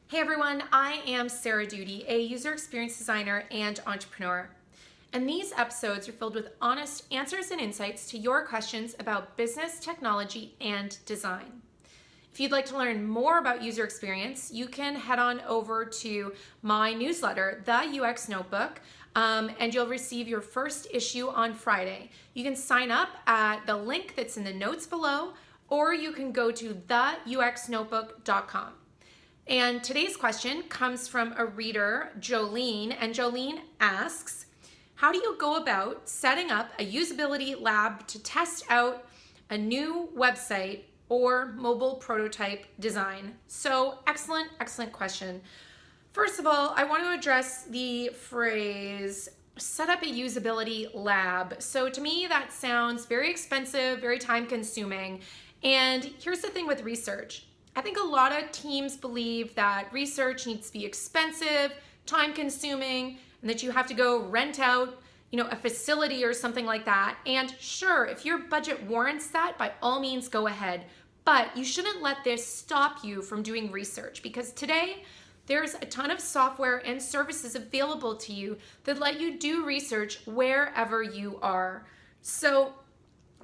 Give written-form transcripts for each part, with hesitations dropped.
Hey everyone, I am Sarah Doody, a user experience designer and entrepreneur. And these episodes are filled with honest answers and insights to your questions about business, technology, and design. If you'd like to learn more about user experience, you can head on over to my newsletter, The UX Notebook, and you'll receive your first issue on Friday. You can sign up at the link that's in the notes below, or you can go to theuxnotebook.com. And today's question comes from a reader, Jolene, and Jolene asks, how do you go about setting up a usability lab to test out a new website or mobile prototype design? So excellent question. First of all, I want to address the phrase, set up a usability lab. So to me, that sounds very expensive, very time consuming. And here's the thing with research. I think a lot of teams believe that research needs to be expensive, time consuming, and that you have to go rent out, a facility or something like that. And sure, if your budget warrants that, by all means go ahead. But you shouldn't let this stop you from doing research, because today there's a ton of software and services available to you that let you do research wherever you are. So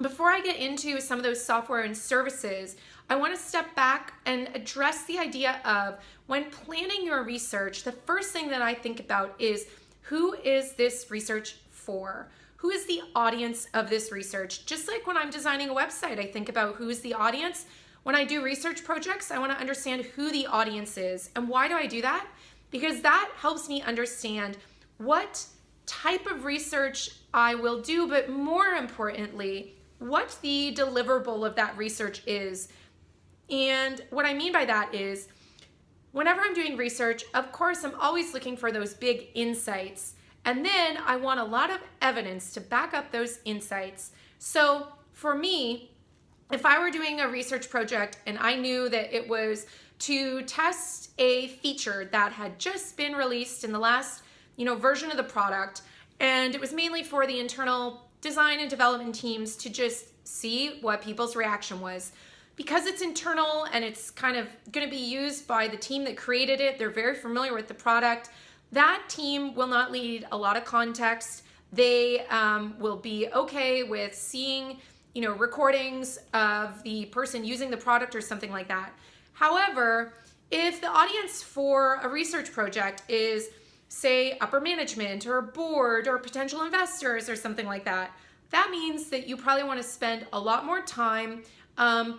before I get into some of those software and services, I want to step back and address the idea of, when planning your research, the first thing that I think about is, who is this research for? Who is the audience of this research? Just like when I'm designing a website, I think about who is the audience. When I do research projects, I want to understand who the audience is. And why do I do that? Because that helps me understand what type of research I will do, but more importantly, what the deliverable of that research is. And what I mean by that is, whenever I'm doing research, of course, I'm always looking for those big insights. And then I want a lot of evidence to back up those insights. So for me, if I were doing a research project and I knew that it was to test a feature that had just been released in the last, version of the product, and it was mainly for the internal design and development teams to just see what people's reaction was. Because it's internal and it's kind of going to be used by the team that created it, they're very familiar with the product, that team will not need a lot of context. They will be okay with seeing, recordings of the person using the product or something like that. However, if the audience for a research project is, say, upper management or a board or potential investors or something like that, that means that you probably want to spend a lot more time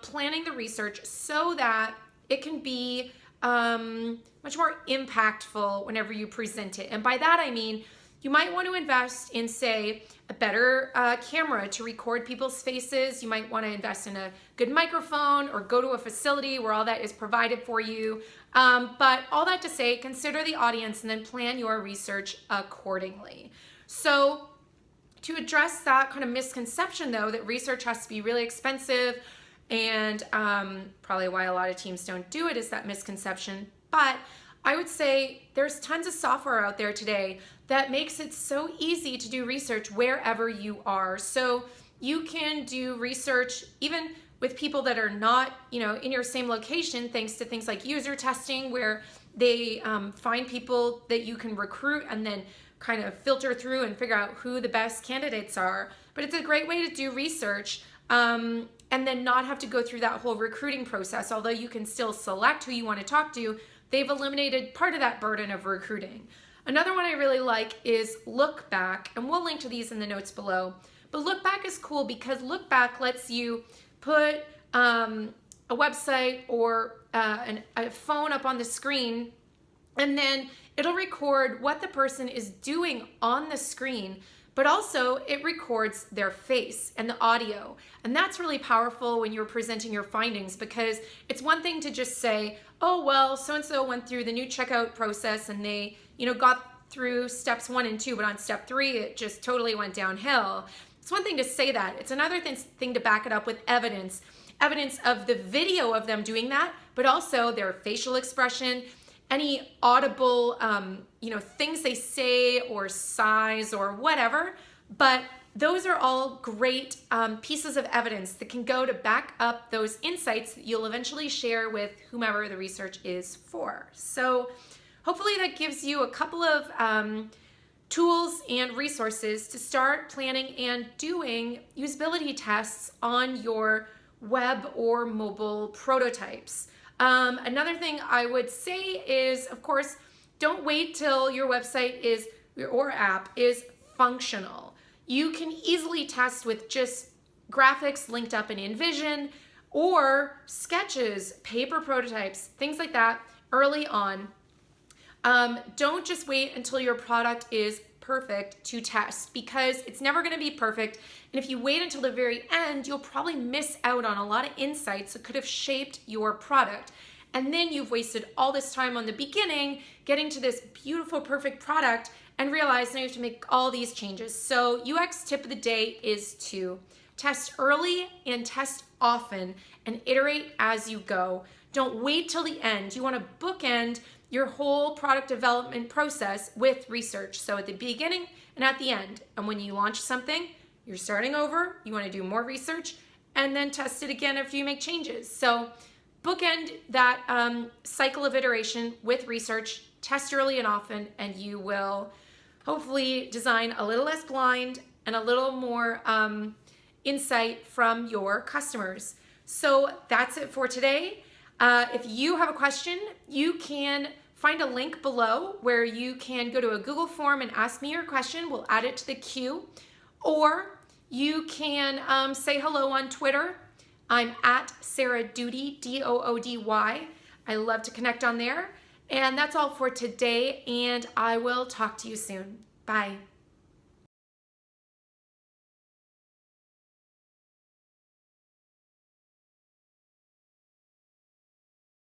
planning the research so that it can be much more impactful whenever you present it. And by that I mean, you might want to invest in, say, a better camera to record people's faces. You might want to invest in a good microphone or go to a facility where all that is provided for you. But all that to say, consider the audience and then plan your research accordingly. So to address that kind of misconception, though, that research has to be really expensive, and probably why a lot of teams don't do it is that misconception. But I would say there's tons of software out there today that makes it so easy to do research wherever you are. So you can do research even with people that are not, in your same location, thanks to things like user testing, where they find people that you can recruit and then kind of filter through and figure out who the best candidates are. But it's a great way to do research and then not have to go through that whole recruiting process. Although you can still select who you want to talk to, they've eliminated part of that burden of recruiting. Another one I really like is Look Back, and we'll link to these in the notes below. But Look Back is cool because Look Back lets you put a website or a phone up on the screen, and then it'll record what the person is doing on the screen, but also it records their face and the audio. And that's really powerful when you're presenting your findings, because it's one thing to just say, oh, well, so-and-so went through the new checkout process and they, got through steps 1 and 2, but on step 3, it just totally went downhill. It's one thing to say that. It's another thing to back it up with evidence of the video of them doing that, but also their facial expression, any audible, things they say or sighs or whatever. But those are all great pieces of evidence that can go to back up those insights that you'll eventually share with whomever the research is for. So hopefully that gives you a couple of tools and resources to start planning and doing usability tests on your web or mobile prototypes. Another thing I would say is, of course, don't wait till your website is or app is functional. You can easily test with just graphics linked up in InVision or sketches, paper prototypes, things like that early on. Don't just wait until your product is perfect to test, because it's never going to be perfect. And if you wait until the very end, you'll probably miss out on a lot of insights that could have shaped your product. And then you've wasted all this time on the beginning getting to this beautiful, perfect product and realize now you have to make all these changes. So UX tip of the day is to test early and test often and iterate as you go. Don't wait till the end. You want to bookend your whole product development process with research. So at the beginning and at the end. And when you launch something, you're starting over, you want to do more research, and then test it again after you make changes. So bookend that cycle of iteration with research, test early and often, and you will hopefully design a little less blind and a little more insight from your customers. So that's it for today. If you have a question, you can find a link below where you can go to a Google form and ask me your question. We'll add it to the queue. Or you can say hello on Twitter. I'm at Sarah Doody, Doody. I love to connect on there. And that's all for today, and I will talk to you soon. Bye.